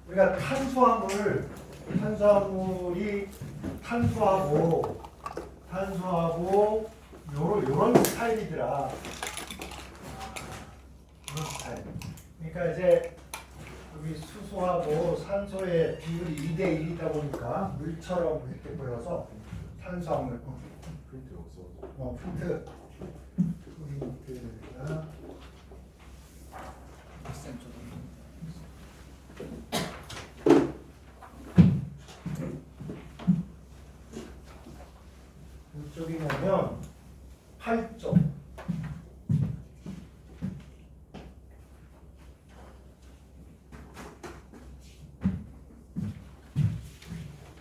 우리가 탄수화물이 탄수하고 요런 스타일이더라. 이런 스타일. 그러니까 이제 여기 수소하고 산소의 비율이 2대 1이다 보니까 물처럼 이렇게 보여서 탄수화물. 프린트 없어. 프린트가 이쪽이냐면 8쪽.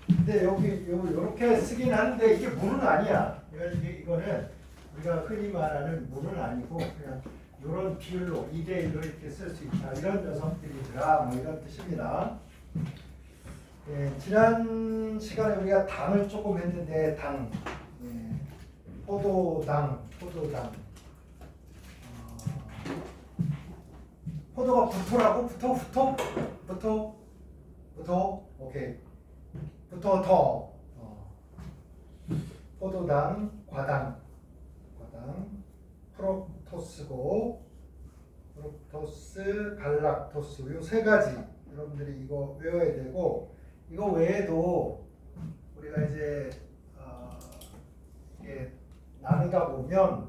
근데 여기 요렇게 쓰긴 하는데 이게 물은 아니야. 이거는 우리가 흔히 말하는 물은 아니고 그냥 이런 비율로 2대 1로 이렇게 쓸 수 있다. 이런 녀석들이더라. 뭐 이런 뜻입니다. 네, 지난 시간에 우리가 당을 조금 했는데 당, 포도당. 포도가 부토라고? 부토? 오케이. 부토. 포도당, 과당, 프록토스, 갈락토스, 요 세 가지 여러분들이 이거 외워야 되고, 이거 외에도 우리가 이제 이게 나누다 보면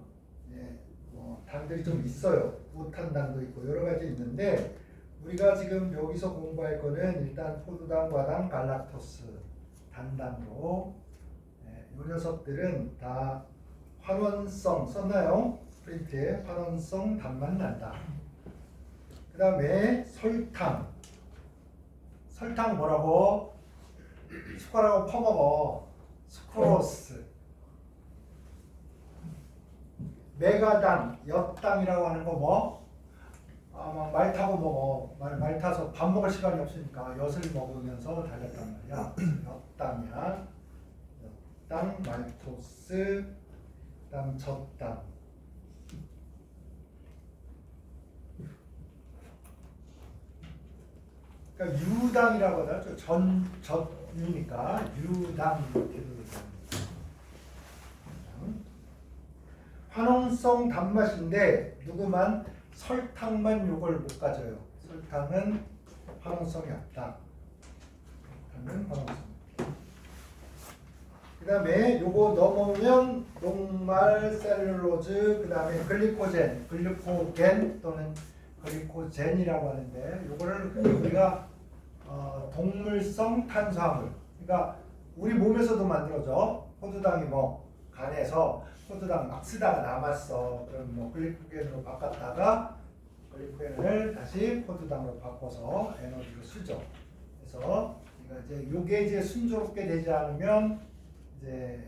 당들이 좀 있어요. 무탄당도 있고 여러 가지 있는데 우리가 지금 여기서 공부할 거는 일단 포도당, 과당, 갈락토스, 단당으로 이 녀석들은 다 환원성 썼나요? 프린트에 환원성 단만 난다. 그 다음에 설탕 뭐라고? 숟가락으로 퍼먹어. 스크로스. 메가당, 엿당이라고 하는 거 뭐? 막 말 타고 먹어. 말 타서 밥 먹을 시간이 없으니까 엿을 먹으면서 달렸단 말이야. 엿당이야. 엿당, 말토스, 그다음 젖당. 그러니까 유당이라고 하죠. 젖이니까 유당 이렇게 되겠습니다. 환원성 단맛인데 누구만 설탕만 요걸 못 가져요. 설탕은 환원성이 없다. 그 다음에 요거 넘어오면 녹말, 셀룰로즈, 그 다음에 글루코겐 또는 글리코젠이라고 하는데 요거를 흔히 우리가 동물성 탄수화물, 그러니까 우리 몸에서도 만들어져. 포도당이 간에서 포도당 막 쓰다가 남았어. 그럼 글리코겐으로 바꿨다가 글리코겐을 다시 포도당으로 바꿔서 에너지로 쓰죠. 그래서 요게 이제 순조롭게 되지 않으면 이제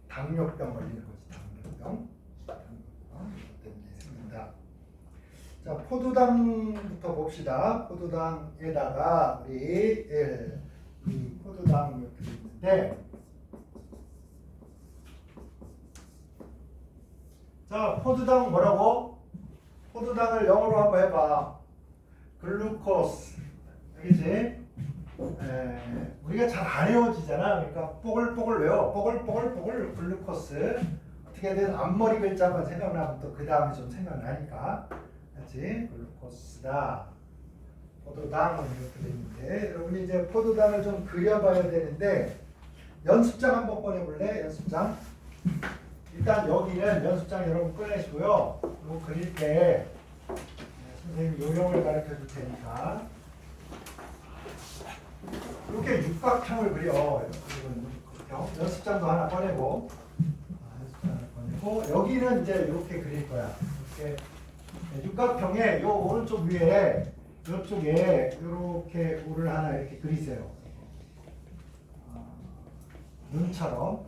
당뇨병 걸리는 거지. 당뇨병 때문에 생긴다. 자, 포도당부터 봅시다. 포도당에다가 우리 이 포도당 이렇게 있는데, 자, 포도당 뭐라고? 포도당을 영어로 한번 해봐. 글루코스. 알겠지? 우리가 잘 안 외워지잖아. 그러니까 뽀글뽀글 외워. 뽀글뽀글 글루코스. 어떻게든 앞머리 글자만 생각나면 또 그 다음에 좀 생각나니까. 그렇지? 글루코스다. 포도당 이렇게 되는데 여러분이 이제 포도당을 좀 그려봐야 되는데 연습장 한번 꺼내볼래? 연습장. 일단 여기는 연습장 여러분 꺼내시고요. 이거 그릴 때 선생님 요령을 가르쳐 줄 테니까 이렇게 육각형을 그려. 연습장도 하나 꺼내고, 여기는 이제 이렇게 그릴 거야. 이렇게 육각형에 요 오른쪽 위에 이쪽에 이렇게 오를 하나 이렇게 그리세요. 눈처럼.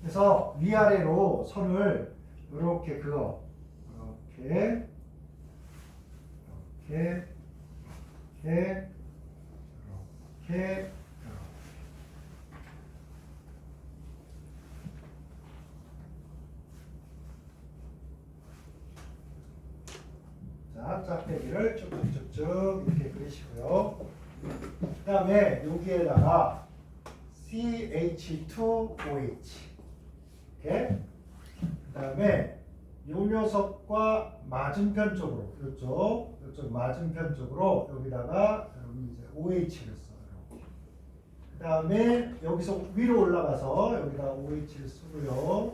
그래서 위아래로 선을 이렇게 그어. 이렇게. 자, 짝대기를 쭉쭉쭉쭉 이렇게 그리시고요. 그 다음에 여기에다가 CH2OH 이렇게. 그 다음에 요 녀석과 맞은편 쪽으로 이쪽 맞은편 쪽으로 여기다가 여기 이제 OH를 써요. 그 다음에 여기서 위로 올라가서 여기다 OH를 쓰고요.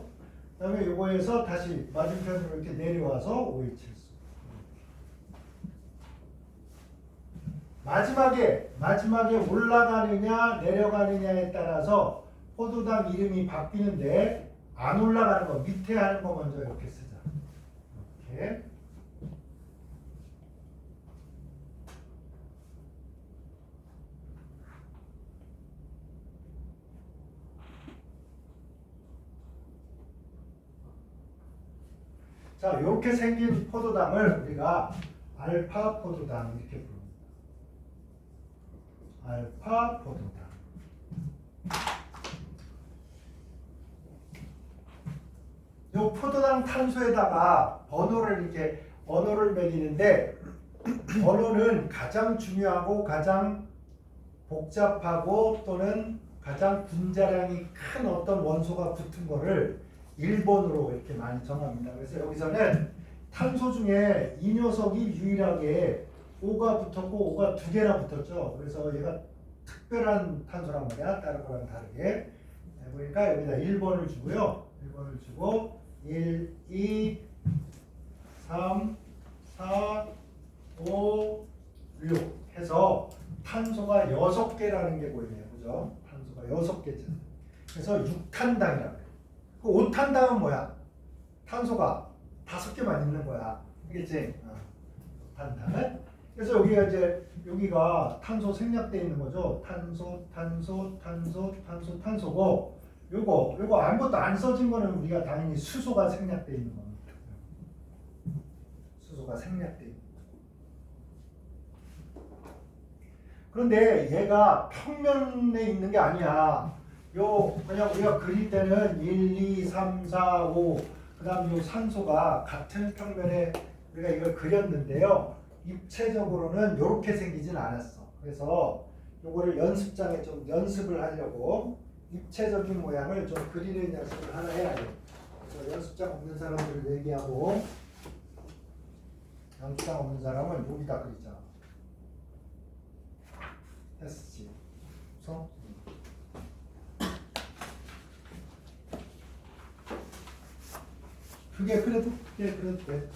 그 다음에 요거에서 다시 맞은편으로 이렇게 내려와서 OH를 쓰고. 마지막에 올라가느냐 내려가느냐에 따라서 포도당 이름이 바뀌는데 안 올라가는 거 밑에 하는 거 먼저 이렇게 쓰자. 이렇게. 자, 이렇게 생긴 포도당을 우리가 알파 포도당 이렇게 부릅니다. 알파 포도당. 요 포도당 탄소에다가 번호를 매기는데 번호는 가장 중요하고 가장 복잡하고 또는 가장 분자량이 큰 어떤 원소가 붙은 거를 1번으로 이렇게 많이 정합니다. 그래서 여기서는 탄소 중에 이 녀석이 유일하게 O가 붙었고 O가 2개나 붙었죠. 그래서 얘가 특별한 탄소란 말이야. 다른 거랑 다르게. 그러니까 여기다 1번을 주고요. 1번을 주고 1, 2, 3, 4, 5, 6 해서 탄소가 6개라는 게 보이네요. 그죠? 탄소가 6개잖아요. 그래서 6탄당이라고 해요. 그 5탄당은 뭐야? 탄소가 5개만 있는 거야. 알겠지? 5탄당. 그래서 여기가 탄소 생략되어 있는 거죠. 탄소고 요거 아무것도 안 써진 거는 우리가 당연히 수소가 생략되어 있는 겁니다. 수소가 생략되어 있는 거. 그런데 얘가 평면에 있는 게 아니야. 그냥 우리가 그릴 때는 1, 2, 3, 4, 5 그다음 요 산소가 같은 평면에 우리가 이걸 그렸는데요. 입체적으로는 이렇게 생기진 않았어. 그래서 요거를 연습장에 좀 연습을 하려고 입체적인 모양을 좀 그리는 연습을 하나 해야 돼. 그래서 연습장 없는 사람들 얘기하고 연습장 없는 사람은 여기다 그리자. 했지. 그래서 그게 그래도 돼.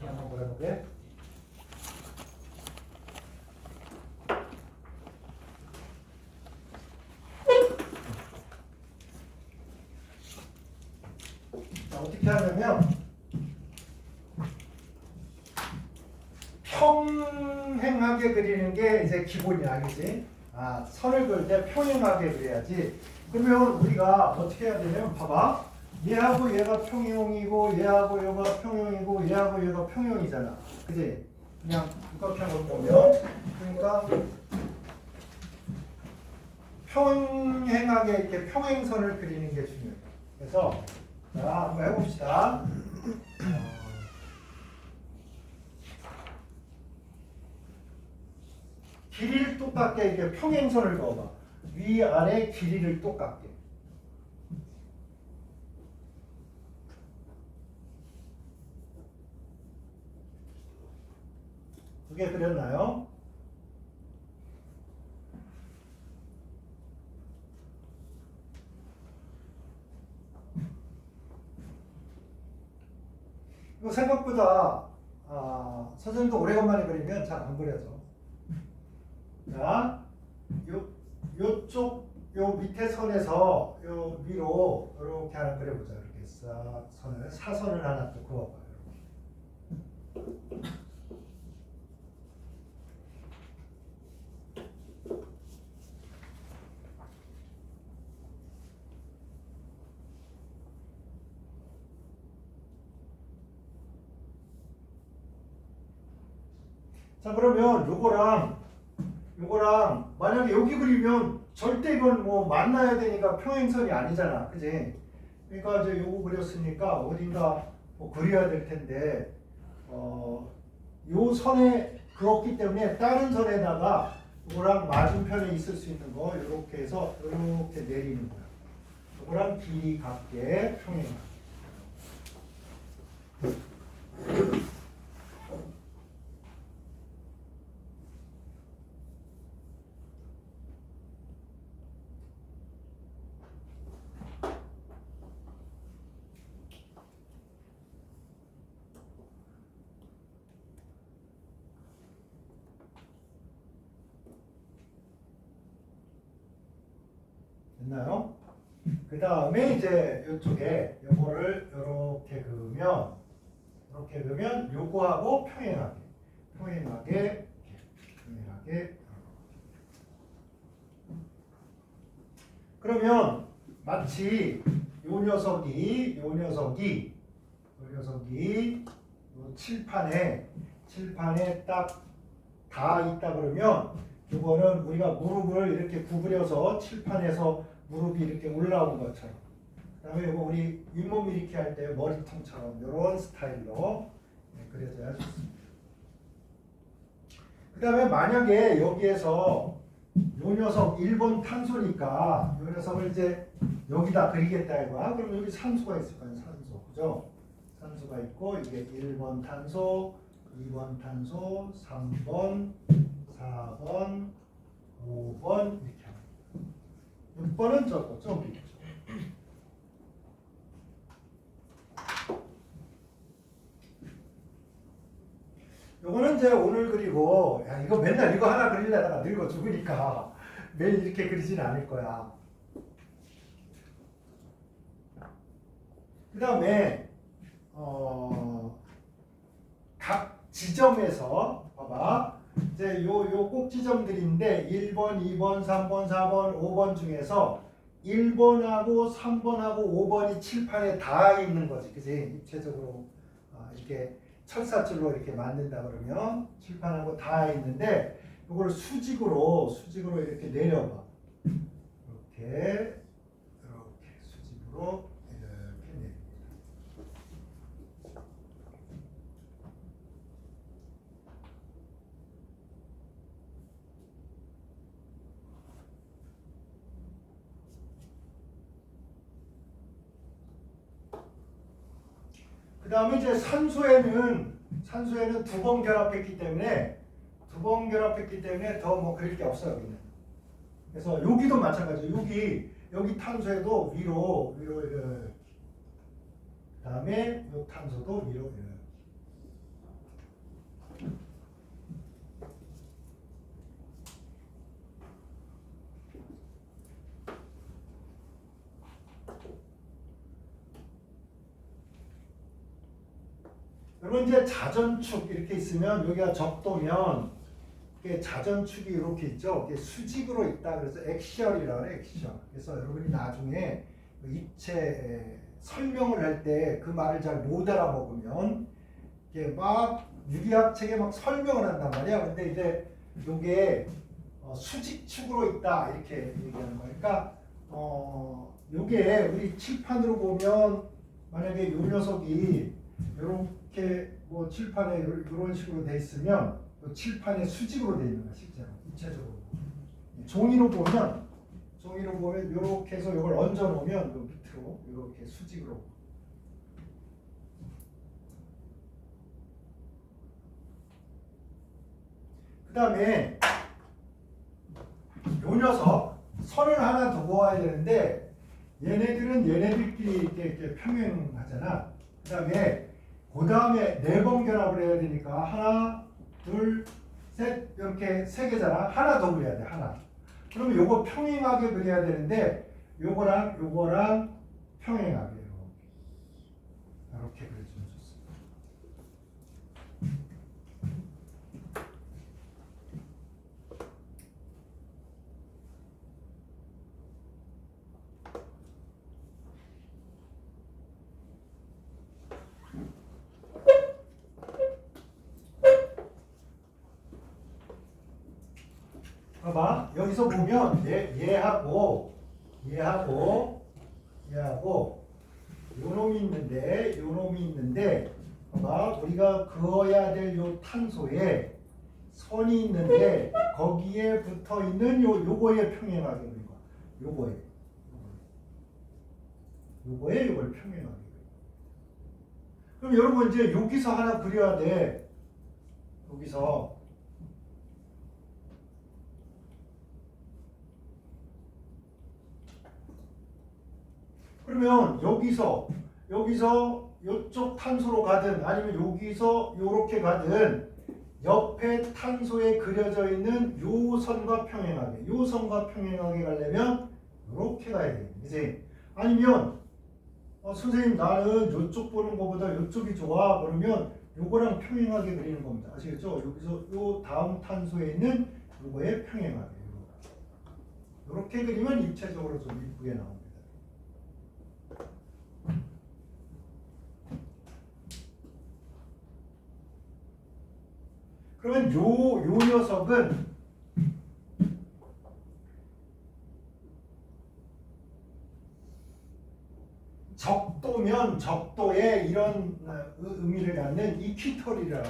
한번 보여볼게. 자, 어떻게 하냐면 평행하게 그리는 게 이제 기본이야, 알겠지? 선을 그릴 때 평행하게 그려야지. 그러면 우리가 어떻게 해야 되냐면 봐봐. 얘하고 얘가 평형이고 얘하고 얘가 평형이고 얘하고 얘가 평형이잖아. 그지? 그냥 육각형으로 보면 그러니까 평행하게 이렇게 평행선을 그리는 게 중요해요. 그래서 자, 한번 해봅시다. 길이를 똑같게 이렇게 평행선을 그어봐. 위아래 길이를 똑같게. 두 개 그렸나요? 이거 생각보다 선생님도 오래간만에 그리면 잘 안 그려져. 자, 요쪽 요 밑에 선에서 요 위로 이렇게 하나 그려보자. 이렇게 싹 사선을 하나 또 그어봐요. 자, 그러면 요거랑 요거랑 만약에 여기 그리면 절대 이건 뭐 만나야 되니까 평행선이 아니잖아, 그지? 그러니까 이제 요거 그렸으니까 어딘가 뭐 그려야 될 텐데 요 선에 그렇기 때문에 다른 선에다가 요거랑 맞은편에 있을 수 있는 거 이렇게 해서 이렇게 내리는 거야. 요거랑 길이 같게 평행하게. 됐나요? 그 다음에 이제 이쪽에 요거를 이렇게 그으면 요거하고 평행하게 그러면 마치 요 녀석이 요 칠판에 딱 다 있다 그러면 요거는 우리가 무릎을 이렇게 구부려서 칠판에서 무릎이 이렇게 올라온 것처럼, 그 다음에 요거 우리 윗몸 일으키 할 때 머리통처럼 이런 스타일로 그려져야 좋습니다. 그 다음에 만약에 여기에서 요 녀석 1번 탄소니까 요 녀석을 이제 여기다 그리겠다 이거야. 그럼 여기 산소가 있을 거예요. 산소. 그죠? 산소가 있고 이게 1번 탄소, 2번 탄소, 3번, 4번, 5번 이렇게 합니다. 6번은 저기겠죠. 요거는 이제 오늘 그리고 야, 이거 맨날 이거 하나 그리려다가 늙어 죽으니까 매일 이렇게 그리진 않을 거야. 그 다음에 각 지점에서 봐봐. 이제 요 꼭 지점들인데 1번, 2번, 3번, 4번, 5번 중에서 1번하고 3번하고 5번이 칠판에 다 있는 거지. 그지? 입체적으로 이렇게 철사줄로 이렇게 만든다 그러면 칠판하고 다 있는데 이걸 수직으로 이렇게 내려봐. 이렇게 수직으로 이렇게 내립니다. 그 다음에 이제 산소에는 두 번 결합했기 때문에 더 뭐 그릴 게 없어요, 여기는. 그래서 여기도 마찬가지예요. 여기 탄소에도 위로 이렇게. 그 다음에 이 탄소도 위로 이렇게. 여러분 이제 자전축 이렇게 있으면 여기가 적도면 이게 자전축이 이렇게 있죠. 이게 수직으로 있다. 그래서 액시얼이라고 해요. 액시얼. 그래서 여러분이 나중에 입체 설명을 할 때 그 말을 잘 못 알아먹으면 이게 막 유기학 책에 막 설명을 한단 말이야. 근데 이제 이게 수직축으로 있다 이렇게 얘기하는 거니까 이게 우리 칠판으로 보면 만약에 이 녀석이 이렇게 뭐 칠판에 이런 식으로 돼 있으면 칠판에 수직으로 돼 있는 거야 실제로 입체적으로. 종이로 보면 이렇게 해서 이걸 얹어 놓으면 밑으로 이렇게 수직으로. 그 다음에 요 녀석 선을 하나 더 그어야 되는데 얘네들은 얘네들끼리 이렇게 평행하잖아. 그 다음에 네 번 결합을 해야 되니까 하나, 둘, 셋 이렇게 세 개잖아. 하나 더 그려야 돼. 하나. 그러면 요거 평행하게 그려야 되는데 요거랑 평행하게 이렇게 그려주면 좋습니다. 봐봐. 여기서 보면 얘하고 요 놈이 있는데 봐봐. 우리가 그어야 될 요 탄소에 선이 있는데 거기에 붙어 있는 요거에 평행하게 그린 거야. 요거에 요걸 평행하게. 그럼 여러분 이제 여기서 하나 그려야 돼. 여기서 그러면 여기서 요쪽 탄소로 가든 아니면 여기서 요렇게 가든 옆에 탄소에 그려져 있는 요 선과 평행하게 가려면 요렇게 가야 돼. 그치? 아니면 선생님 나는 요쪽 보는 것보다 요쪽이 좋아. 그러면 요거랑 평행하게 그리는 겁니다. 아시겠죠? 여기서 요 다음 탄소에 있는 요거에 평행하게 요렇게 그리면 입체적으로 좀 이쁘게 나옵니다. 그러면 요 녀석은 적도면 적도에 이런 의미를 갖는 이퀴털이라.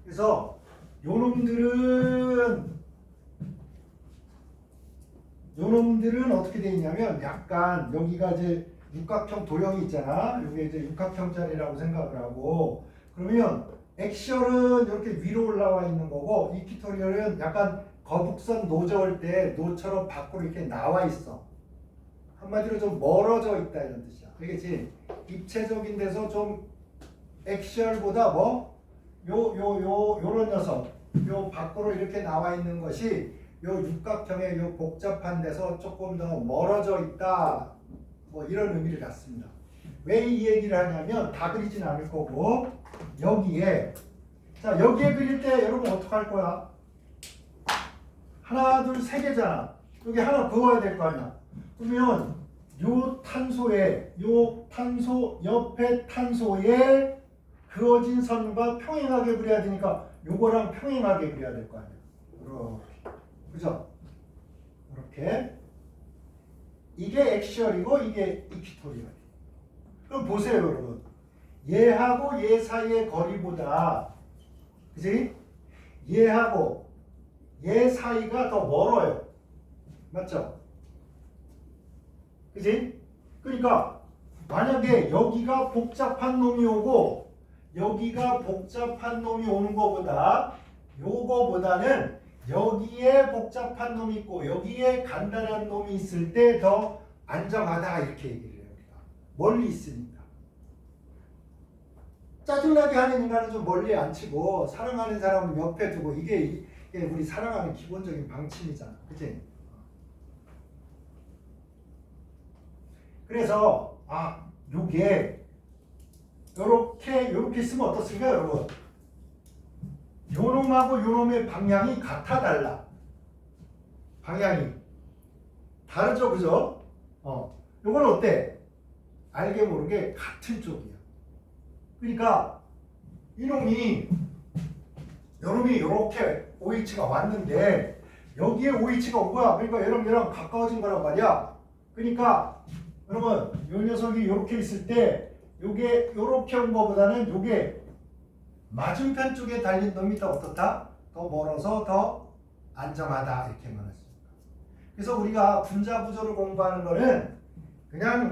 그래서 요놈들은 어떻게 되어 있냐면 약간 여기가 이제 육각형 도형이 있잖아. 이게 이제 육각형짜리라고 생각을 하고 그러면 액시얼은 이렇게 위로 올라와 있는 거고 이퀴토리얼은 약간 거북선 노저일 때 노처럼 밖으로 이렇게 나와 있어. 한마디로 좀 멀어져 있다 이런 뜻이야. 알겠지? 입체적인 데서 좀 액시얼보다 요런 녀석 요 밖으로 이렇게 나와 있는 것이 요 육각형의 요 복잡한 데서 조금 더 멀어져 있다. 이런 의미를 갖습니다. 왜 이 얘기를 하냐면 다 그리진 않을 거고 여기에 그릴 때 여러분 어떻게 할 거야? 하나 둘 세 개잖아. 여기 하나 그어야 될 거 아니야. 그러면 요 탄소 옆에 탄소에 그어진 선과 평행하게 그려야 되니까 요거랑 평행하게 그려야 될 거 아니야. 이렇게. 그죠? 이렇게. 이게 액시얼이고 이게 이퀴토리얼. 그럼 보세요, 여러분. 얘하고 얘 사이의 거리보다 그지? 얘하고 얘 사이가 더 멀어요. 맞죠? 그지? 그러니까 만약에 여기가 복잡한 놈이 오고 여기가 복잡한 놈이 오는 것보다 요거보다는 여기에 복잡한 놈이 있고 여기에 간단한 놈이 있을 때 더 안정하다 이렇게 얘기를 해요. 우리가 멀리 있으니까. 짜증나게 하는 인간은 좀 멀리 안 치고 사랑하는 사람은 옆에 두고 이게 우리 사랑하는 기본적인 방침이잖아. 그치? 그래서 요게 요렇게 쓰면 어떻습니까 여러분? 요놈하고 요놈의 방향이 같아 달라? 방향이 다르죠, 그죠? 요건 어때? 알게 모르게 같은 쪽이야. 그러니까 요놈이 이렇게 OH가 왔는데 여기에 OH가 온 거야. 그러니까 얘랑 가까워진 거란 말이야. 그러니까 여러분 요 녀석이 이렇게 있을 때 요게 이렇게 온 거보다는 요게 맞은편 쪽에 달린 놈이 더 어떻다? 더 멀어서 더 안정하다 이렇게 말했습니다. 그래서 우리가 분자 구조를 공부하는 거는 그냥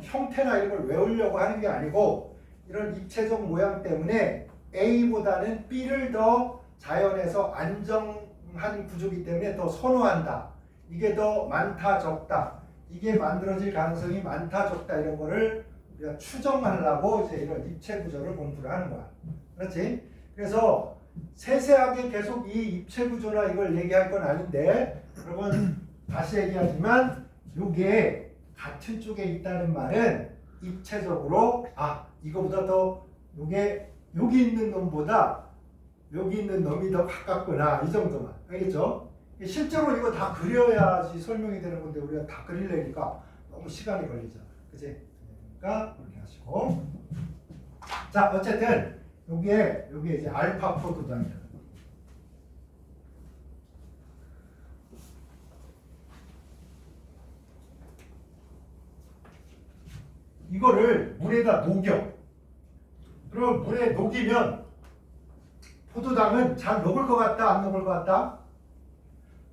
형태나 이런 걸 외우려고 하는 게 아니고 이런 입체적 모양 때문에 A보다는 B를 더 자연에서 안정한 구조이기 때문에 더 선호한다. 이게 더 많다 적다. 이게 만들어질 가능성이 많다 적다 이런 거를 우리가 추정하려고 이제 이런 입체 구조를 공부를 하는 거야. 그렇지? 그래서 세세하게 계속 이 입체 구조나 이걸 얘기할 건 아닌데 여러분 다시 얘기하지만 이게 같은 쪽에 있다는 말은 입체적으로 이거보다 더 요게 여기 있는 놈보다 여기 있는 놈이 더 가깝구나 이 정도만. 알겠죠? 실제로 이거 다 그려야지 설명이 되는 건데 우리가 다 그리려니까 너무 시간이 걸리잖아. 그치? 그러니까 이렇게 하시고 자 어쨌든 요게 이제 알파 포도당이에요. 이거를 물에다 녹여. 그럼 물에 녹이면 포도당은 잘 녹을 것 같다, 안 녹을 것 같다?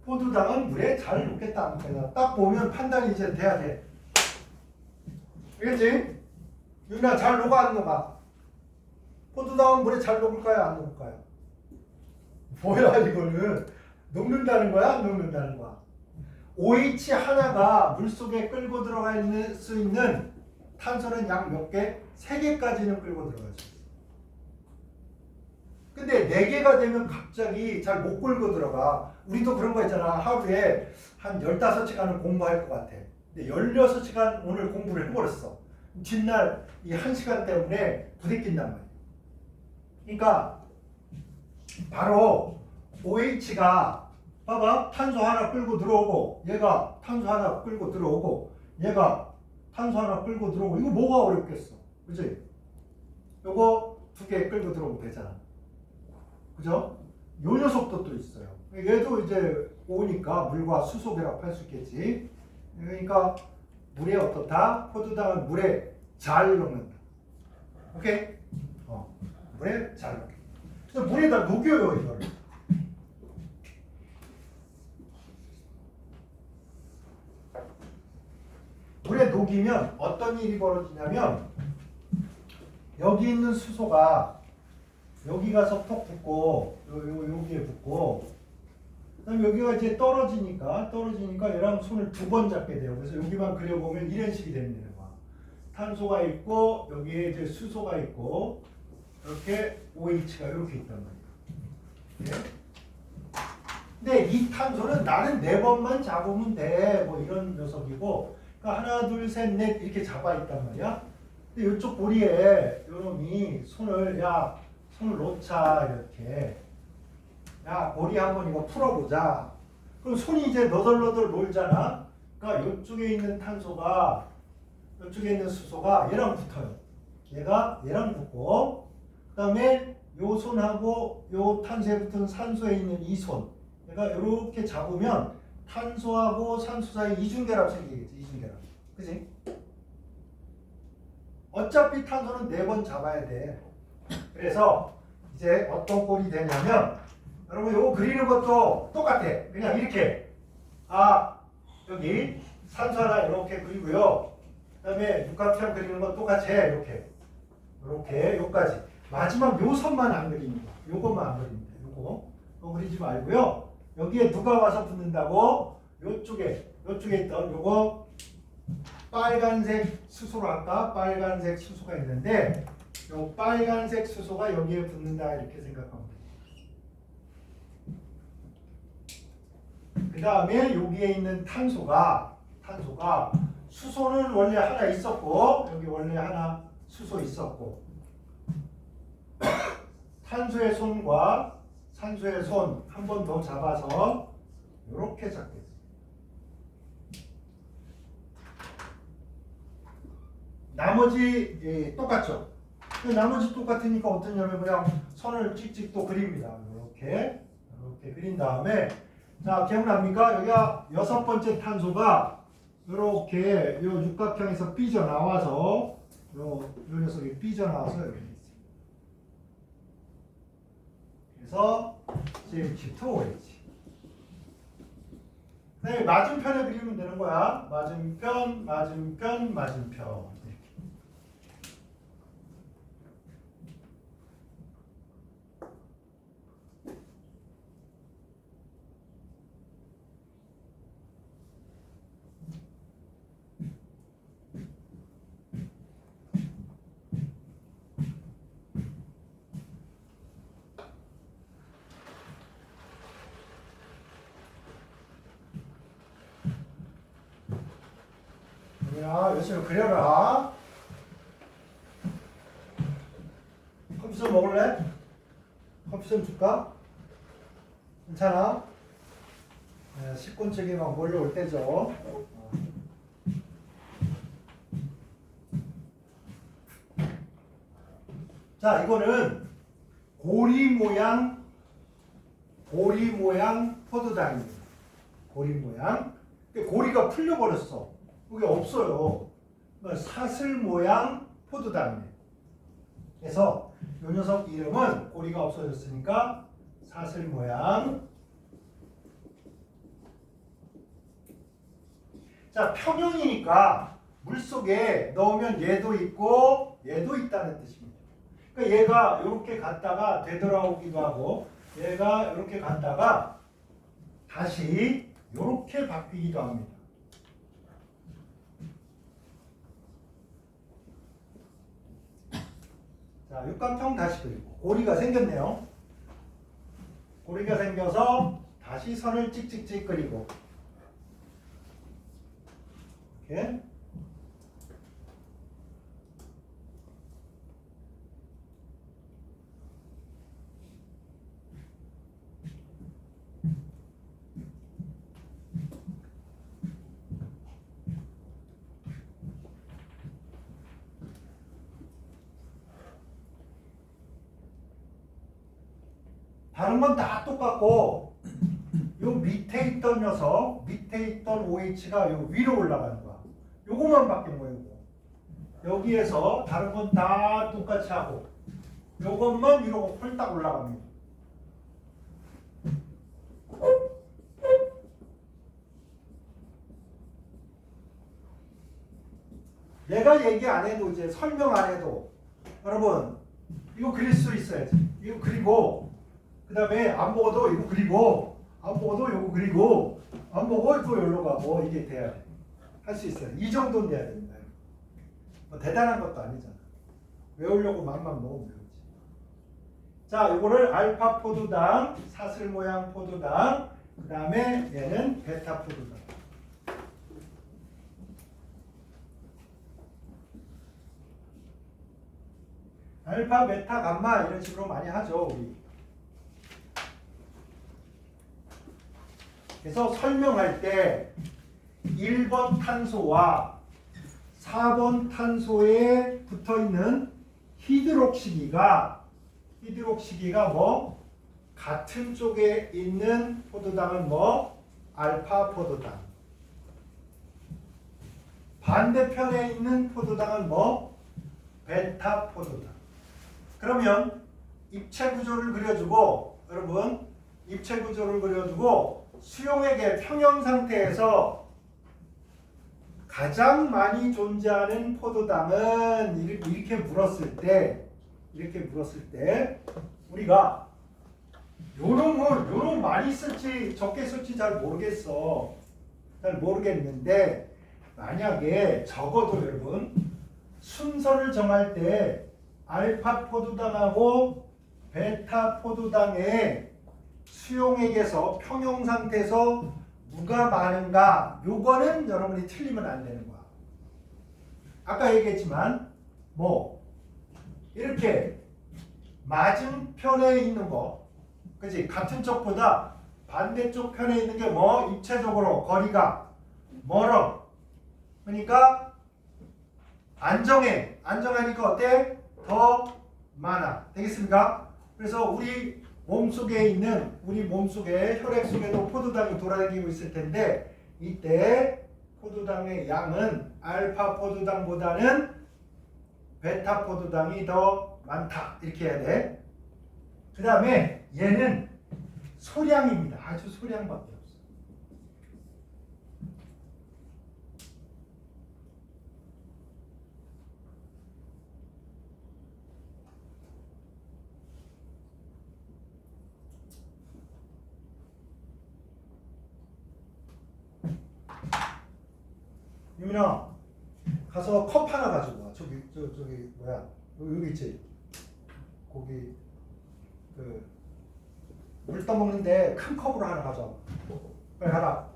포도당은 물에 잘 녹겠다, 안 녹겠다. 딱 보면 판단이 이제 돼야 돼. 알겠지? 유나 잘 녹아, 안 녹아? 포도당은 물에 잘 녹을까요, 안 녹을까요? 뭐야 이거는? 녹는다는 거야, 안 녹는다는 거야? OH 하나가 물속에 끌고 들어가 있는 수 있는 탄소는 약 몇 개? 3개까지는 끌고 들어갈 수 있어. 근데 4개가 되면 갑자기 잘 못 끌고 들어가. 우리도 그런 거 있잖아. 하루에 한 15시간을 공부할 것 같아. 근데 16시간 오늘 공부를 해버렸어. 뒷날 이 1시간 때문에 부대낀단 말이야. 그러니까 바로 OH가 봐봐. 탄소 하나 끌고 들어오고 얘가 탄소 하나 끌고 들어오고 얘가 탄소 하나 끌고 들어오고 이거 뭐가 어렵겠어. 그치? 요거 2개 끌고 들어오면 되잖아. 그죠? 요 녀석도 또 있어요. 얘도 이제 오니까 물과 수소결합 할 수 있겠지. 그러니까 물에 어떻다? 포도당은 물에 잘 녹는다. 오케이? 물에 잘 녹여. 그래서 물에다 녹여요, 이거를. 물에 녹이면 어떤 일이 벌어지냐면 여기 있는 수소가 여기 가서 톡 붙고 여기에 붙고 그다음 여기가 이제 떨어지니까 얘랑 손을 2번 잡게 돼요. 그래서 여기만 그려보면 이런 식이 됩니다. 탄소가 있고 여기에 이제 수소가 있고 이렇게 OH가 이렇게 있단 말이에요. 네? 근데 이 탄소는 나는 4번만 잡으면 돼. 뭐 이런 녀석이고 그러니까 하나 둘 셋 넷 이렇게 잡아 있단 말이야. 근데 이쪽 고리에 요놈이 손을 놓자 이렇게. 야 고리 한번 이거 풀어보자. 그럼 손이 이제 너덜너덜 놀잖아. 그러니까 이쪽에 있는 탄소가 이쪽에 있는 수소가 얘랑 붙어요. 얘가 얘랑 붙고 그 다음에 요 손하고 요 탄소에 붙은 산소에 있는 이 손 얘가 이렇게 잡으면 탄소하고 산소 사이 이중결합 생기겠지. 이중결합. 그치? 어차피 탄소는 4번 잡아야 돼. 그래서 이제 어떤 꼴이 되냐면 여러분 요거 그리는 것도 똑같아. 그냥 이렇게 여기 산소 하나 이렇게 그리고요. 그 다음에 육각형 그리는 건 똑같이 해. 이렇게 여기까지. 마지막 요 선만 안 그리는 거. 요것만 안 그립니다. 요거 그리지 말고요. 여기에 누가 와서 붙는다고? 요쪽에 있던 요거 빨간색 수소로 할까? 빨간색 수소가 있는데 요 빨간색 수소가 여기에 붙는다 이렇게 생각하면 돼요. 그 다음에 여기에 있는 탄소가 수소는 원래 하나 있었고 여기 원래 하나 수소 있었고 탄소의 손과 산소의 손 한 번 더 잡아서 이렇게 잡겠습니다. 나머지 똑같죠? 나머지 똑같으니까 어떠냐면 그냥 선을 찍찍 또 그립니다. 이렇게 그린 다음에 자 기억납니까? 여기가 6번째 탄소가 이렇게 요 육각형에서 삐져나와서 요 녀석이 삐져나와서 여기 있습니다. 그래서 CH2OH. 네, 맞은편에 그리면 되는 거야. 맞은편. 이렇게. 야, 열심히 그려라. 커피 좀 먹을래? 커피 좀 줄까? 괜찮아? 네, 식곤증이 막 몰려올 때죠. 자, 이거는 고리 모양 포도당입니다. 고리 모양. 고리가 풀려버렸어. 그게 없어요. 사슬 모양 포도당이에요. 그래서 이 녀석 이름은 꼬리가 없어졌으니까 사슬 모양. 자, 평형이니까 물속에 넣으면 얘도 있고 얘도 있다는 뜻입니다. 그러니까 얘가 이렇게 갔다가 되돌아오기도 하고 얘가 이렇게 갔다가 다시 이렇게 바뀌기도 합니다. 자, 육각형 다시 그리고 고리가 생겼네요. 고리가 생겨서 다시 선을 찍찍찍 그리고 이렇게 다른 건 다 똑같고 요 밑에 있던 녀석, 밑에 있던 OH가 요 위로 올라가는 거야. 요거만 바뀐 거예요. 요거. 여기에서 다른 건 다 똑같이 하고 요것만 위로 홀딱 올라갑니다. 내가 얘기 안 해도 이제 설명 안 해도 여러분 이거 그릴 수 있어야지. 이거 그리고 그 다음에 안 보고도 이거 그리고 안 보고도 이거 그리고 안 보고 또 여기로 가고 이게 돼야 돼. 할 수 있어요. 이 정도는 돼야 됩니다. 뭐 대단한 것도 아니잖아. 외우려고 맘만 먹으면 배우지. 자, 이거를 알파 포도당, 사슬 모양 포도당, 그 다음에 얘는 베타 포도당. 알파, 베타, 감마 이런 식으로 많이 하죠, 우리. 그래서 설명할 때 1번 탄소와 4번 탄소에 붙어있는 히드록시기가 뭐 같은 쪽에 있는 포도당은 뭐 알파 포도당, 반대편에 있는 포도당은 뭐 베타 포도당. 그러면 입체 구조를 그려주고 여러분 입체 구조를 그려주고 수용액의 평형 상태에서 가장 많이 존재하는 포도당은 이렇게 물었을 때 우리가 요놈을 많이 쓸지 적게 쓸지 잘 모르겠는데 만약에 적어도 여러분 순서를 정할 때 알파 포도당하고 베타 포도당의 수용액에서 평형 상태에서 누가 많은가 요거는 여러분이 틀리면 안 되는 거야. 아까 얘기했지만 뭐 이렇게 맞은편에 있는 거 그치 같은 쪽보다 반대쪽 편에 있는 게 뭐 입체적으로 거리가 멀어. 그러니까 안정하니까 어때? 더 많아. 되겠습니까? 그래서 우리 몸속에 혈액 속에도 포도당이 돌아다니고 있을 텐데 이때 포도당의 양은 알파 포도당보다는 베타 포도당이 더 많다. 이렇게 해야 돼. 그 다음에 얘는 소량입니다. 아주 소량밖에 없어. 유민아 가서 컵 하나 가지고 와. 저기 뭐야 여기 있지. 거기 그 물 떠먹는데 큰 컵으로 하나 가져와. 빨리 가라.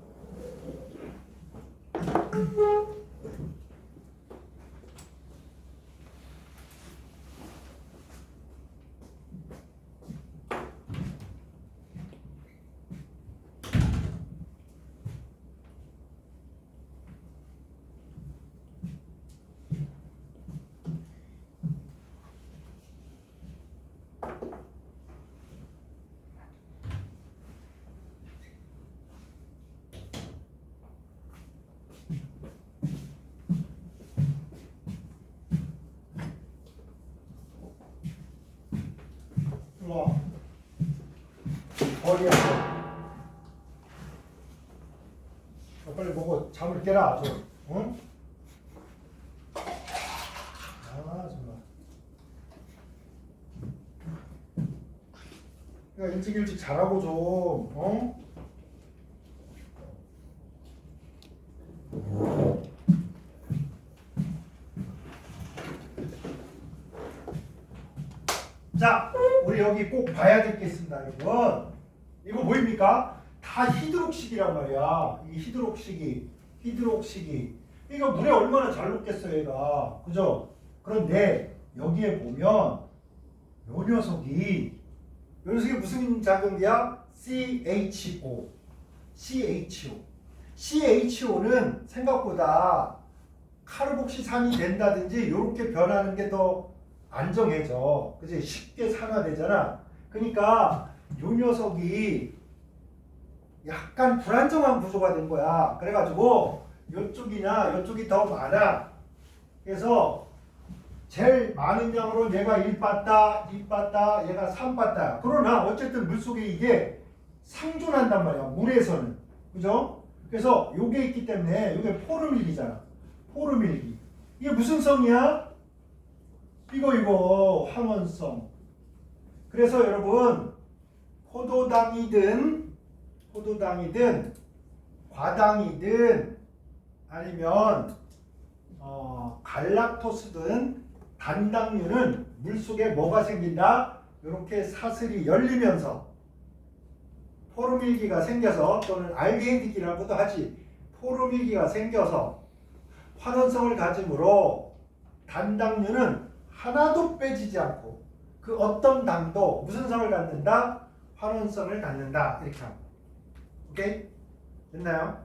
잠을 깨라 아주. 응? 아 정말. 그러니까 일찍 자라고 좀. 어? 자, 우리 여기 꼭 봐야 될 게 있습니다, 여러분. 이거 뭐입니까? 다 히드록식이란 말이야. 이 히드록식이. 이거 물에 얼마나 잘 녹겠어요, 얘가. 그죠? 그런데 여기에 보면 요 녀석이 무슨 작용이야? CHO는 생각보다 카르복시산이 된다든지 이렇게 변하는 게 더 안정해져. 그지? 쉽게 산화되잖아. 그러니까 요 녀석이 약간 불안정한 구조가 된 거야. 그래가지고 이쪽이나 이쪽이 더 많아. 그래서 제일 많은 양으로 얘가 1빠따, 2빠따, 얘가 3빠따야. 그러나 어쨌든 물속에 이게 상존한단 말이야. 물에서는. 그죠? 그래서 요게 있기 때문에 요게 포르밀기잖아. 포르밀기. 이게 무슨 성이야? 이거 항원성. 그래서 여러분 포도당이든 과당이든 아니면 갈락토스든 단당류는 물속에 뭐가 생긴다? 이렇게 사슬이 열리면서 포르밀기가 생겨서 또는 알데히드기라고도 하지. 포르밀기가 생겨서 환원성을 가지므로 단당류는 하나도 빼지지 않고 그 어떤 당도 무슨 성을 갖는다? 환원성을 갖는다. 이렇게 합니다. 오케이? 됐나요?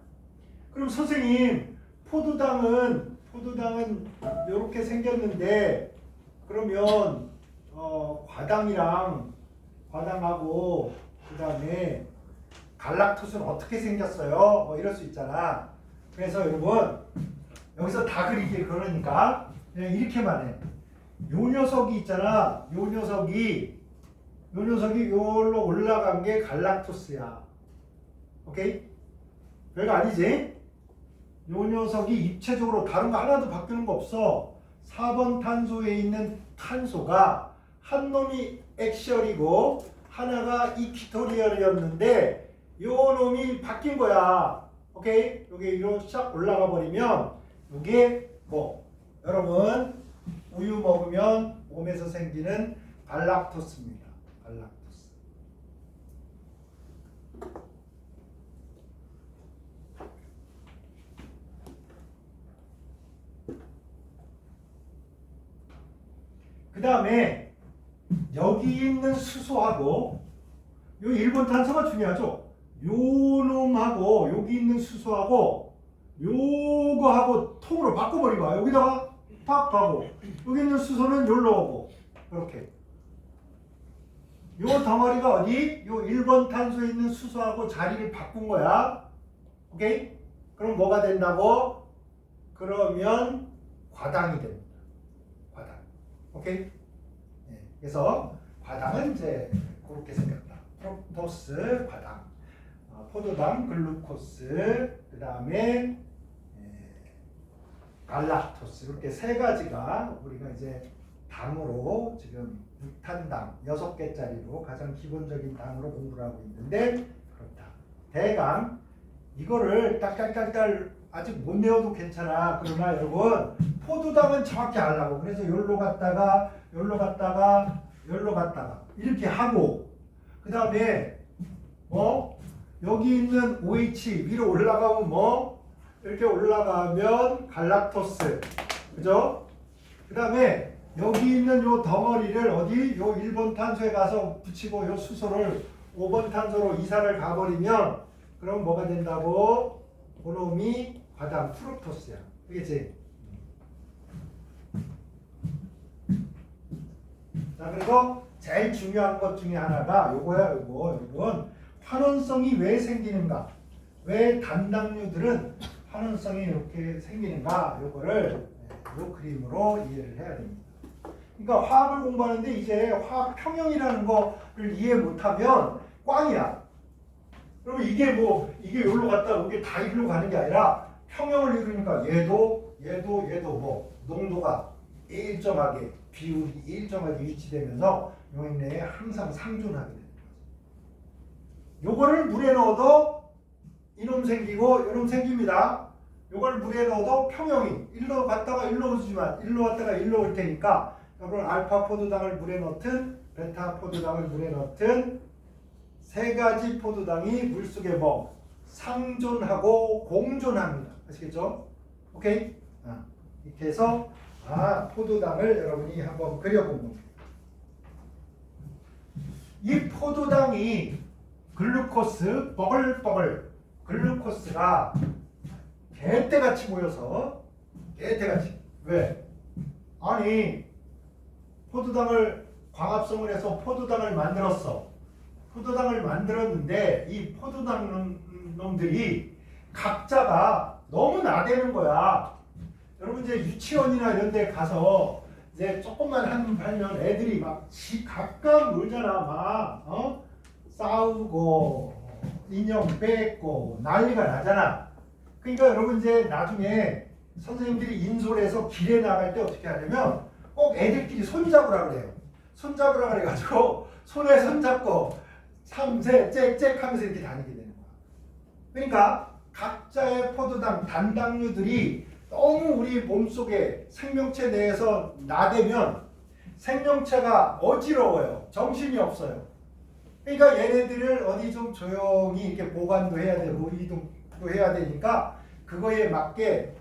그럼 선생님 포도당은 이렇게 생겼는데 그러면 과당하고 그 다음에 갈락토스는 어떻게 생겼어요? 뭐 이럴 수 있잖아. 그래서 여러분 여기서 다 그리기 그러니까 그냥 이렇게만 해. 요 녀석이 있잖아. 요 녀석이 요걸로 올라간 게 갈락토스야. 오케이? 별거 아니지? 요 녀석이 입체적으로 다른 거 하나도 바뀌는 거 없어. 4번 탄소에 있는 탄소가 한 놈이 액시얼이고 하나가 이퀴토리얼이었는데 요 놈이 바뀐 거야. 오케이? 여기 위로 쫙 올라가 버리면 요게 뭐 여러분 우유 먹으면 몸에서 생기는 갈락토스입니다. 갈락토스. 그 다음에 여기 있는 수소하고 요 1번 탄소가 중요하죠. 요 놈하고 여기 있는 수소하고 요거하고 통으로 바꿔버리고 여기다가 팍 가고 여기 있는 수소는 여기로 오고 이렇게 요 덩어리가 어디? 요 1번 탄소에 있는 수소하고 자리를 바꾼 거야. 오케이? 그럼 뭐가 된다고? 그러면 과당이 됩니다. 과당. 오케이? 네. 그래서 과당은 이제 그렇게 생겼다. 프록토스, 과당, 포도당, 글루코스, 그 다음에 갈락토스 이렇게 세 가지가 우리가 이제 당으로 지금 6탄당 6개짜리로 가장 기본적인 당으로 공부를 하고 있는데 그렇다. 대강 이거를 딸딸딸딸 아직 못 내어도 괜찮아. 그러나 여러분 포도당은 정확히 알라고. 그래서 여기로 갔다가 이렇게 하고 그 다음에 여기 있는 OH 위로 올라가면 이렇게 올라가면 갈락토스. 그죠? 그 다음에 여기 있는 요 덩어리를 어디? 요 1번 탄소에 가서 붙이고 요 수소를 5번 탄소로 이사를 가버리면 그럼 뭐가 된다고? 그놈이 과당 프룩토스야. 알겠지? 자, 그래서 제일 중요한 것 중에 하나가 요거야, 여러분. 환원성이 왜 생기는가? 왜 단당류들은 환원성이 이렇게 생기는가? 요거를 요 그림으로 이해를 해야 됩니다. 그러니까 화학을 공부하는데 이제 화학 평형이라는 거를 이해 못하면 꽝이야. 그러면 이게 여기로 갔다 이게 다 이리로 가는 게 아니라 평형을 이루니까 얘도 뭐 농도가 일정하게 비율이 일정하게 유지되면서 용액 내에 항상 상존하게 됩니다. 요거를 물에 넣어도 이놈 생기고 이놈 생깁니다. 요걸 물에 넣어도 평형이 일로 갔다가 일로 오지만 일로 왔다가 일로 올 테니까 여러분 알파 포도당을 물에 넣든 베타 포도당을 물에 넣든 세 가지 포도당이 물속에 뭐 상존하고 공존합니다. 아시겠죠? 오케이? 이렇게 해서 포도당을 여러분이 한번 그려본 겁니다. 이 포도당이 글루코스 뻐글뻐글 글루코스가 개떼같이 모여서 개떼같이 왜? 아니 포도당을 광합성을 해서 포도당을 만들었어. 포도당을 만들었는데 이 포도당 놈들이 각자가 너무 나대는 거야. 여러분 이제 유치원이나 이런 데 가서 이제 조금만 하면 애들이 막 각각 놀잖아. 막 싸우고 인형 뺏고 난리가 나잖아. 그러니까 여러분 이제 나중에 선생님들이 인솔해서 길에 나갈 때 어떻게 하냐면 꼭 애들끼리 손잡으라 그래요. 손잡으라 그래가지고 손에 손잡고 삼세 짹짹 하면서 이렇게 다니게 되는 거야. 그러니까 각자의 포도당 단당류들이 너무 우리 몸속에 생명체 내에서 나대면 생명체가 어지러워요. 정신이 없어요. 그러니까 얘네들을 어디 좀 조용히 이렇게 보관도 해야 되고 이동도 해야 되니까 그거에 맞게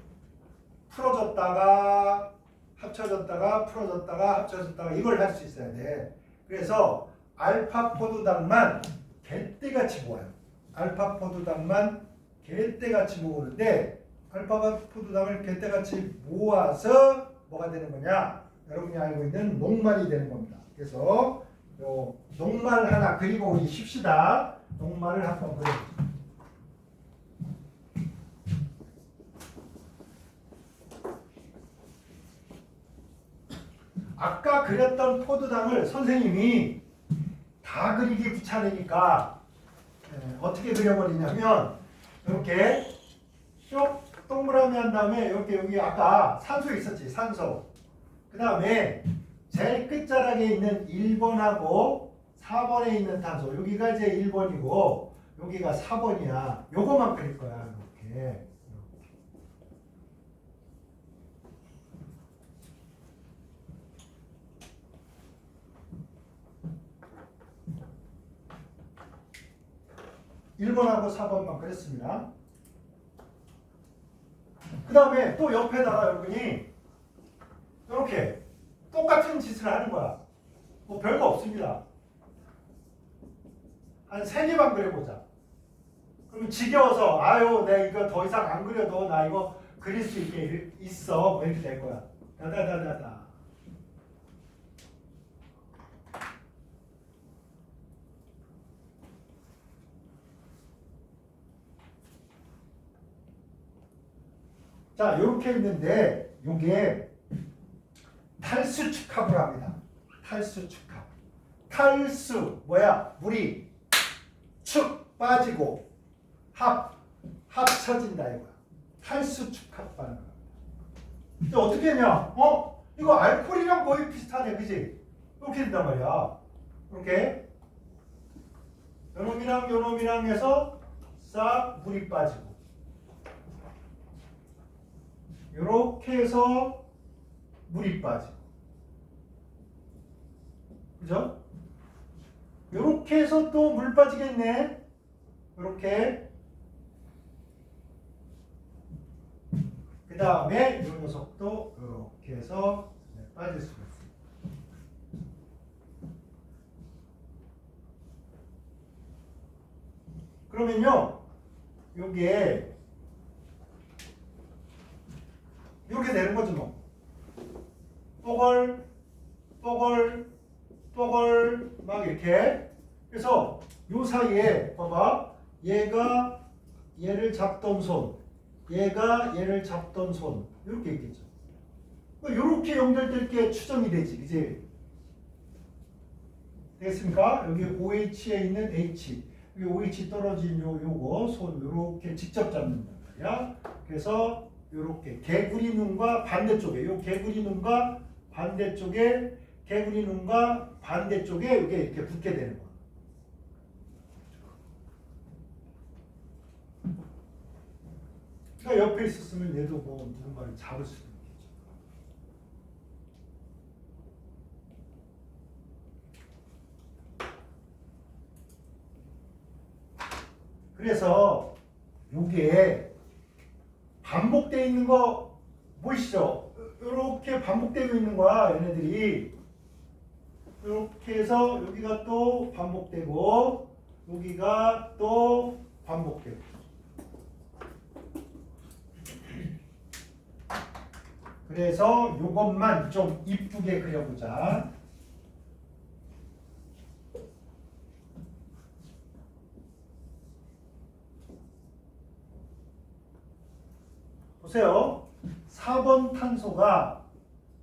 풀어졌다가 합쳐졌다가 풀어졌다가 합쳐졌다가 이걸 할 수 있어야 돼. 그래서 알파 포도당만 개떼같이 모아요. 알파 포도당만 개떼같이 모으는데 알파 포도당을 개떼같이 모아서 뭐가 되는 거냐? 여러분이 알고 있는 녹말이 되는 겁니다. 그래서 요 녹말 하나 그리고 우리 쉽시다. 녹말을 한번 그려보죠. 아까 그렸던 포도당을 선생님이 다 그리기 귀찮으니까 어떻게 그려버리냐면 이렇게 쭉 동그라미 한 다음에 이렇게 여기 아까 산소 있었지, 산소. 그 다음에 제일 끝자락에 있는 1번하고 4번에 있는 탄소. 여기가 이제 1번이고 여기가 4번이야. 요거만 그릴 거야. 이렇게. (1번하고) (4번만) 그랬습니다. 그 다음에 또 옆에다가 여러분이 이렇게 똑같은 짓을 하는 거야. 뭐 별거 없습니다. 한 3개만 그려보자. 그러면 지겨워서 아유 내가 이거 더 이상 안 그려도 나 이거 그릴 수 있게 있어. 뭐 이렇게 될 거야. 다다다다다. 자, 이렇게 있는데 이게 탈수축합을 합니다. 탈수축합. 탈수 뭐야? 물이 축 빠지고 합쳐진다 이거야. 탈수축합 반응. 이제 어떻게 했냐? 이거 알코올이랑 거의 비슷하네, 그지? 이렇게 된단 말이야. 이렇게 요놈이랑 요놈이랑 해서 싹 물이 빠지고. 이렇게 해서 물이 빠지고, 그죠? 이렇게 해서 또 물 빠지겠네. 이렇게. 그 다음에 이 녀석도 이렇게 해서 빠질 수가 있어요. 그러면요, 요게 이렇게 되는 거죠, 뭐. 뽀글 막 이렇게. 그래서 요 사이에 봐봐, 얘가 얘를 잡던 손, 얘가 얘를 잡던 손 이렇게 있겠죠. 이렇게 연결될 게 추정이 되지, 그지? 되겠습니까? 여기 OH에 있는 H, 여기 OH 떨어진 요거 손 이렇게 직접 잡는단 말이야. 그래서 이렇게 개구리 눈과 반대쪽에 요 개구리 눈과 반대쪽에 개구리 눈과 반대쪽에 이게 이렇게 붙게 되는 거야. 그러니까 옆에 있었으면 얘도 뭐 누군가를 잡을 수 있는 거죠. 그래서 요게 반복되어 있는 거 보이시죠? 이렇게 반복되고 있는 거야, 얘네들이. 이렇게 해서 여기가 또 반복되고 여기가 또 반복되고. 그래서 요것만 좀 이쁘게 그려보자. 보세요. 4번 탄소가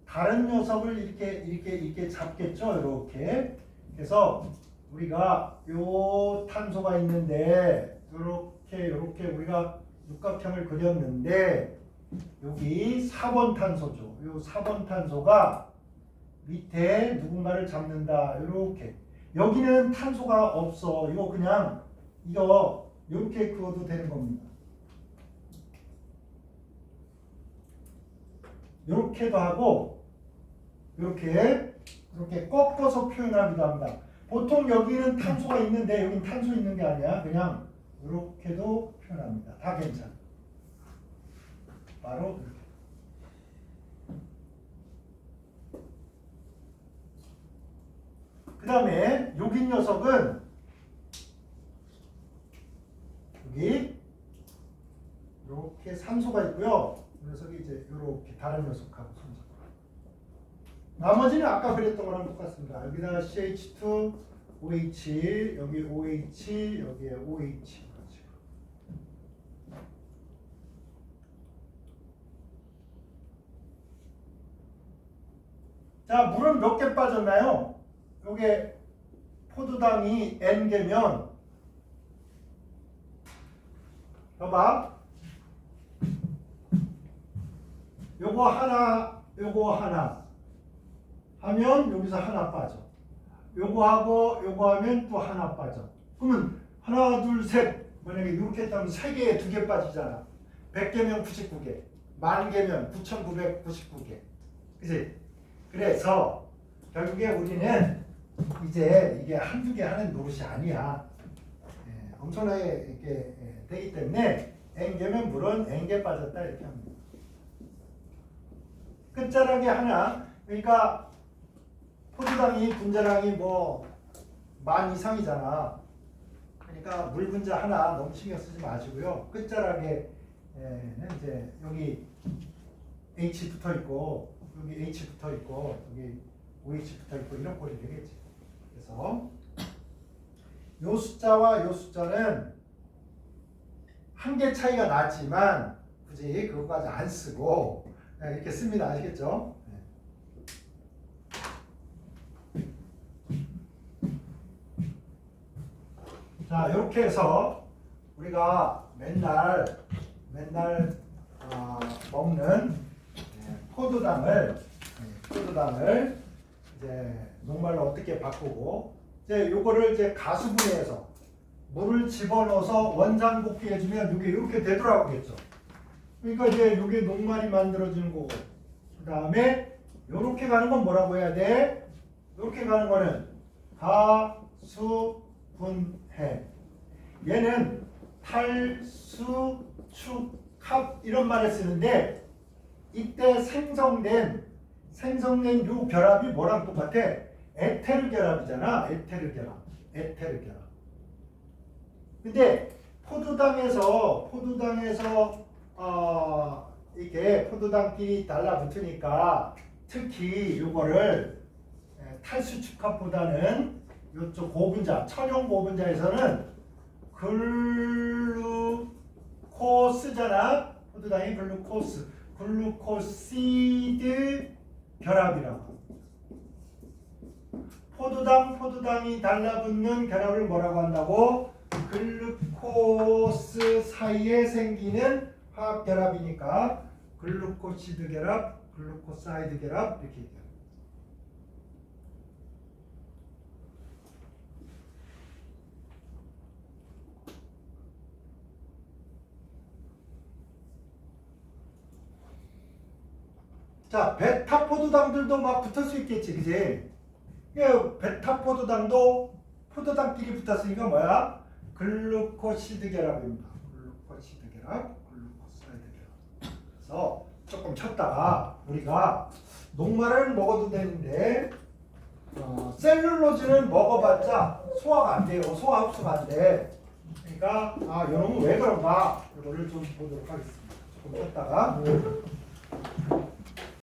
다른 녀석을 이렇게 잡겠죠. 이렇게. 그래서 우리가 요 탄소가 있는데 이렇게 우리가 육각형을 그렸는데 여기 4번 탄소죠. 요 4번 탄소가 밑에 누군가를 잡는다. 이렇게. 여기는 탄소가 없어. 이거 그냥 이거 이렇게 그어도 되는 겁니다. 이렇게도 하고 이렇게 꺾어서 표현하기도 합니다. 보통 여기는 탄소가 있는데 여기는 탄소 있는 게 아니야. 그냥 이렇게도 표현합니다. 다 괜찮아. 바로 이렇게. 그 다음에 여기 녀석은 여기 이렇게 산소가 있고요. 이 녀석이 이제 이렇게 다른 녀석하고 손잡고. 나머지는 아까 그랬던 거랑 똑같습니다. 여기다가 CH2, OH, 여기 OH, 여기에 OH. 자, 물은 몇 개 빠졌나요? 요게 포도당이 N개면 봐봐. 요거 하나 하면 여기서 하나 빠져. 요거 하고 요거 하면 또 하나 빠져. 그러면 하나 둘 셋 만약에 이렇게 했다면 3개에 2개 빠지잖아. 100개면 99개, 10,000개면 9,999개. 그치? 그래서 결국에 우리는 이제 이게 한두 개 하는 노릇이 아니야. 엄청나게 이렇게 되기 때문에 N개면 물은 N개 빠졌다 이렇게 합니다. 끝자락에 하나, 그러니까 포도당이 분자량이 뭐 10,000 이상이잖아. 그러니까 물 분자 하나 너무 신경 쓰지 마시고요. 끝자락에는 이제 여기 H 붙어 있고 여기 H 붙어 있고 여기 OH 붙어 있고 이런 꼴이 되겠지. 그래서 요 숫자와 요 숫자는 한 개 차이가 나지만 굳이 그것까지 안 쓰고 이렇게 씁니다. 아시겠죠? 자, 이렇게 해서 우리가 맨날 먹는 포도당을 이제 녹말로 어떻게 바꾸고 이제 요거를 이제 가수분해해서 물을 집어넣어서 원장복귀해주면 이게 이렇게 되돌아오겠죠. 그러니까 이제 이게 녹말이 만들어지는 거고, 그 다음에 이렇게 가는 건 뭐라고 해야 돼? 이렇게 가는 거는 가수분해. 얘는 탈수, 축, 합 이런 말을 쓰는데 이때 생성된 요 결합이 뭐랑 똑같아? 에테르 결합이잖아. 에테르 결합. 근데 포도당에서 이게 포도당끼리 달라붙으니까 특히 요거를 탈수축합보다는 이쪽 고분자, 천연 고분자에서는 글루코스잖아. 포도당이 글루코시드 결합이라고. 포도당이 달라붙는 결합을 뭐라고 한다고? 글루코스 사이에 생기는 화학 결합이니까 글루코시드 결합, 글루코사이드 결합 이렇게 얘기해요. 자, 베타 포도당들도 막 붙을 수 있겠지, 그지? 베타 포도당도 포도당끼리 붙었으니까 뭐야? 글루코시드 결합입니다. 글루코시드 결합, 글루코사이드 결합. 그래서 조금 쳤다가 우리가 녹말을 먹어도 되는데 셀룰로즈는 먹어봤자 소화가 안 돼요. 소화 흡수가 안 돼. 그러니까 이놈은 왜 그런가? 이거를 좀 보도록 하겠습니다. 조금 쳤다가.